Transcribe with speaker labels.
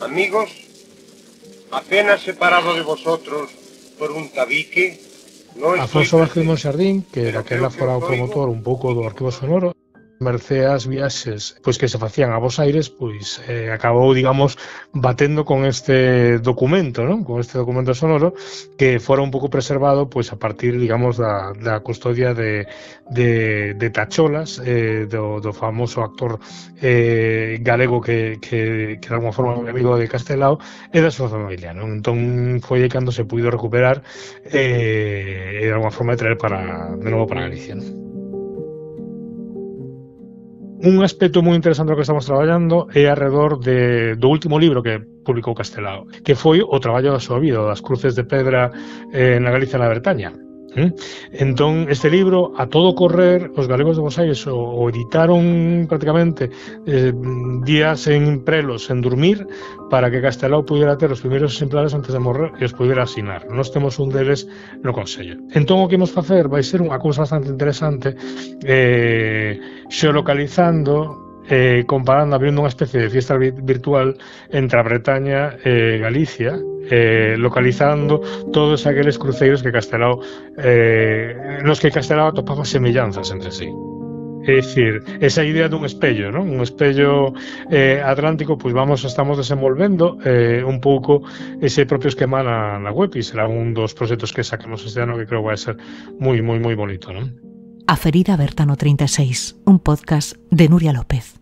Speaker 1: Amigos, apenas separado de vosotros por un tabique, no
Speaker 2: Afonso Vázquez Monxardín, que daquela fora o promotor un pouco do arquivo sonoro, mercé as viaxes pois que se facían a Bos Aires, pois acabou, digamos, batendo con este documento, non? Con este documento sonoro que fora un pouco preservado pois a partir, digamos, da custodia de Tacholas, do famoso actor galego que de alguma forma é un amigo de Castelao e da súa familia, non? Entón foi aí cando se puido recuperar e de alguma forma traer de novo para Galicia, non? Un aspecto moi interesante do que estamos traballando é alrededor do último libro que publicou Castelao, que foi o traballo da súa vida, das cruces de pedra na Galicia e na Bretaña. Entón, este libro, a todo correr, os galegos de Bos Aires o editaron prácticamente días en prelos, en dormir, para que Castelao pudiera ter os primeiros exemplares antes de morrer e os pudiera asinar. Nós temos un deles no Consello. Entón, o que imos facer vai ser unha cousa bastante interesante, xeolocalizando, comparando, abrindo unha especie de fiesta virtual entre a Bretaña e Galicia, localizando todos aqueles cruceiros que Castelao nos que Castelao atopaba semellanzas entre sí. É dicir, esa idea dun espello, non? Un espello atlántico, pois estamos desenvolvendo un pouco ese propio esquema na web, e será un dos proxectos que saquemos este ano que creo que vai ser moi, moi, moi bonito, non?
Speaker 3: A Ferida Aberta no 36, un podcast de Nuria López.